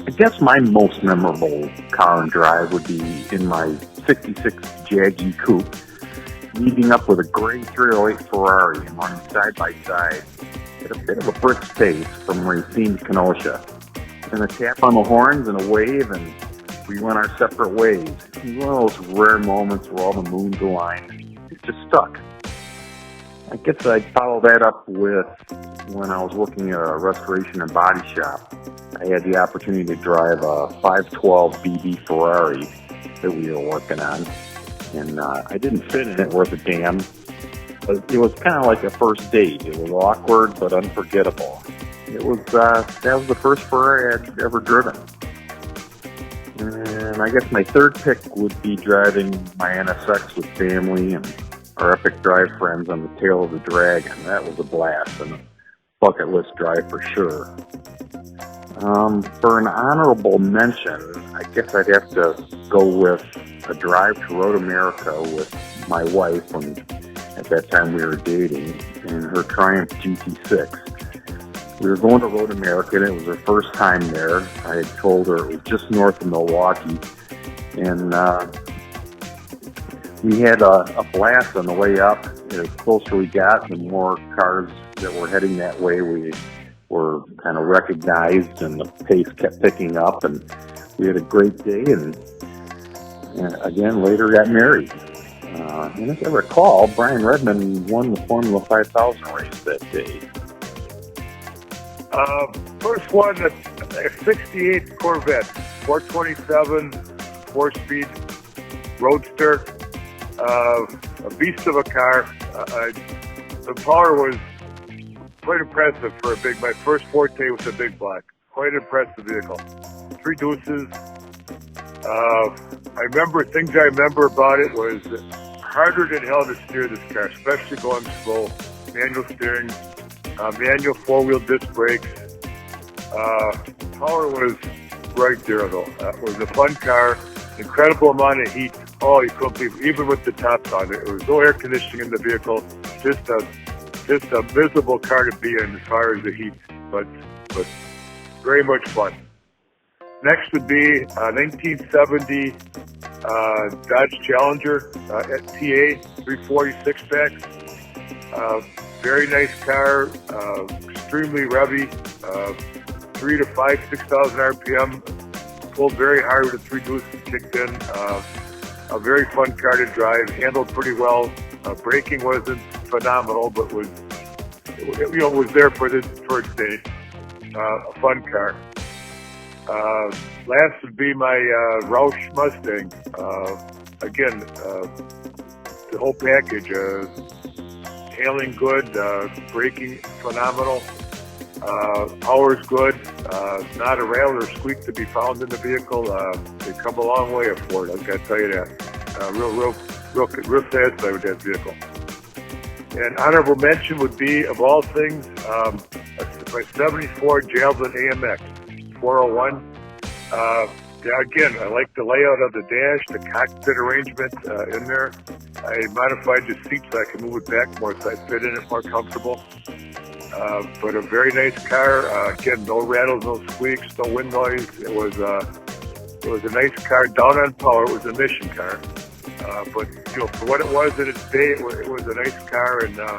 I guess my most memorable car and drive would be in my 66 Jaggy Coupe, meeting up with a gray 308 Ferrari and running side by side at a bit of a brisk pace from Racine to Kenosha. And a tap on the horns and a wave, and we went our separate ways. It was one of those rare moments where all the moons aligned. It just stuck. I guess I'd follow that up with when I was working at a restoration and body shop. I had the opportunity to drive a 512 BB Ferrari that we were working on, and I didn't fit in it worth a damn, but it was kind of like a first date. It was awkward but unforgettable. It was that was the first Ferrari I'd ever driven. And I guess my third pick would be driving my NSX with family and our epic drive friends on the tail of the Dragon. That was a blast and a bucket list drive for sure. For an honorable mention, I guess I'd have to go with a drive to Road America with my wife when at that time we were dating in her Triumph GT6. We were going to Road America and it was her first time there. I had told her it was just north of Milwaukee, and we had a blast on the way up. The closer we got, the more cars that were heading that way we were kind of recognized, and the pace kept picking up, and we had a great day, and again, later got married. And as I recall, Brian Redmond won the Formula 5000 race that day. First one, a 68 Corvette, 427, 4-speed roadster, a beast of a car. The power was quite impressive for my first forte with a big block. Quite impressive vehicle. 3 deuces. Things I remember about it was harder than hell to steer this car, especially going slow. Manual steering, manual 4-wheel disc brakes. Power was right there though. It was a fun car. Incredible amount of heat. Oh, you couldn't believe, even with the tops on it. There was no air conditioning in the vehicle. Just a miserable car to be in as far as the heat, but very much fun. Next would be 1970 Dodge Challenger TA 346 pack. Very nice car, extremely revvy, 3,000 to 6,000 RPM. Pulled very hard with the 3 deuces kicked in. A very fun car to drive. Handled pretty well. Braking wasn't phenomenal, but was there for its day. A fun car. Last would be my Roush Mustang. Again, the whole package. Handling good, braking phenomenal. Power's good. Not a rattle or squeak to be found in the vehicle. They come a long way at Ford. I gotta tell you that. Real satisfied with that vehicle. And honorable mention would be, of all things, my 74 Javelin AMX 401. Again, I like the layout of the dash, the cockpit arrangement in there. I modified the seat so I can move it back more so I fit in it more comfortable. But a very nice car. Again, no rattles, no squeaks, no wind noise. It was a nice car. Down on power, it was a mission car. But for what it was at its day, it was a nice car, and I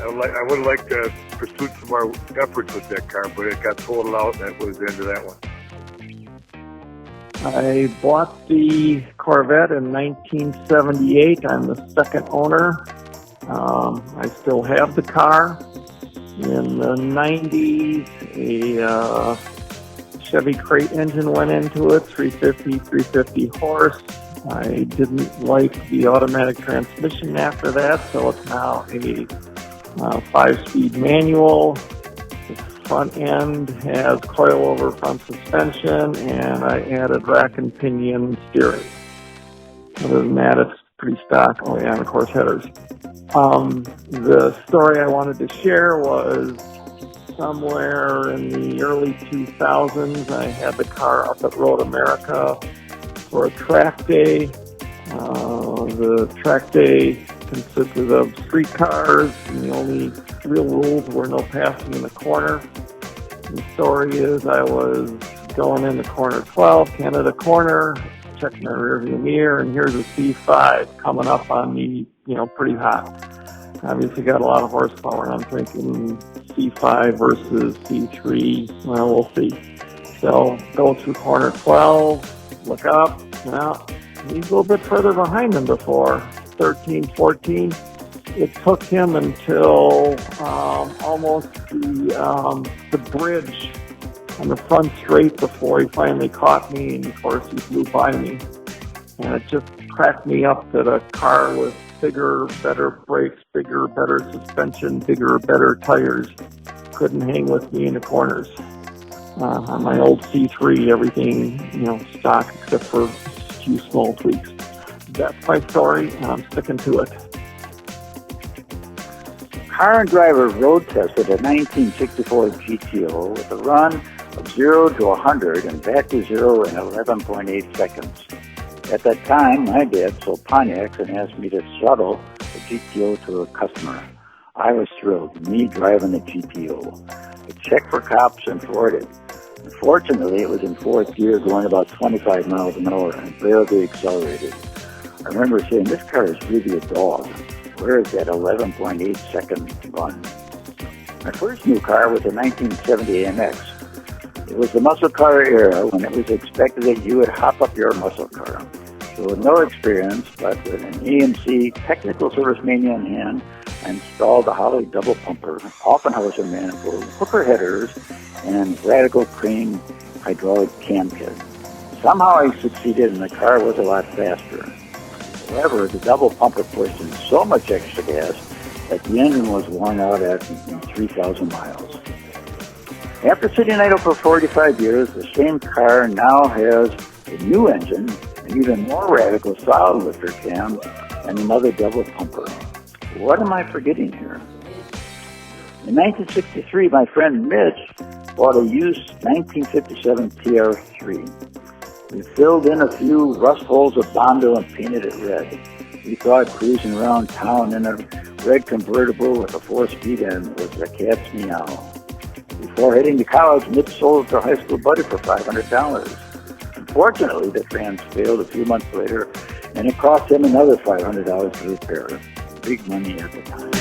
would have liked to pursue some more efforts with that car, but it got totaled out, and that was the end of that one. I bought the Corvette in 1978. I'm the second owner. I still have the car. In the 90s, a Chevy Crate engine went into it, 350 horse. I didn't like the automatic transmission after that, so it's now a 5-speed manual. The front end has coilover front suspension, and I added rack and pinion steering. Other than that, it's pretty stock. Oh yeah, and of course headers. The story I wanted to share was somewhere in the early 2000s, I had the car up at Road America for a track day. The track day consisted of street cars, and the only real rules were no passing in the corner. The story is I was going into corner 12, Canada corner, checking my rearview mirror, and here's a C5 coming up on me, pretty hot. Obviously got a lot of horsepower, and I'm thinking C5 versus C3, well, we'll see. So go through corner 12, look up, now he's a little bit further behind than before, 13, 14. It took him until almost the bridge on the front straight before he finally caught me, and of course he flew by me. And it just cracked me up that a car with bigger, better brakes, bigger, better suspension, bigger, better tires couldn't hang with me in the corners. On my old C3, everything, stock except for a few small tweaks. That's my story, and I'm sticking to it. Car and Driver road tested a 1964 GTO with a run of 0 to 100 and back to 0 in 11.8 seconds. At that time, my dad sold Pontiacs and asked me to shuttle the GTO to a customer. I was thrilled, me driving the GTO. I checked for cops and floored it. Unfortunately, it was in fourth gear going about 25 miles an hour and barely accelerated. I remember saying, this car is really a dog. Where is that 11.8 second run? My first new car was a 1970 MX. It was the muscle car era when it was expected that you would hop up your muscle car. So with no experience, but with an EMC technical service mania in hand, I installed a Holly double pumper, Offenhauser manifold, hooker headers, and radical crane hydraulic cam kit. Somehow I succeeded and the car was a lot faster. However, the double pumper pushed in so much extra gas that the engine was worn out at 3,000 miles. After sitting idle for 45 years, the same car now has a new engine, an even more radical solid lifter cam, and another double pumper. What am I forgetting here? In 1963, my friend Mitch bought a used 1957 TR3. We filled in a few rust holes of Bondo and painted it red. We thought cruising around town in a red convertible with a 4-speed end was a cat's meow. Before heading to college, Mitch sold it to a high school buddy for $500. Unfortunately, the trans failed a few months later, and it cost him another $500 to repair. Big money at the time.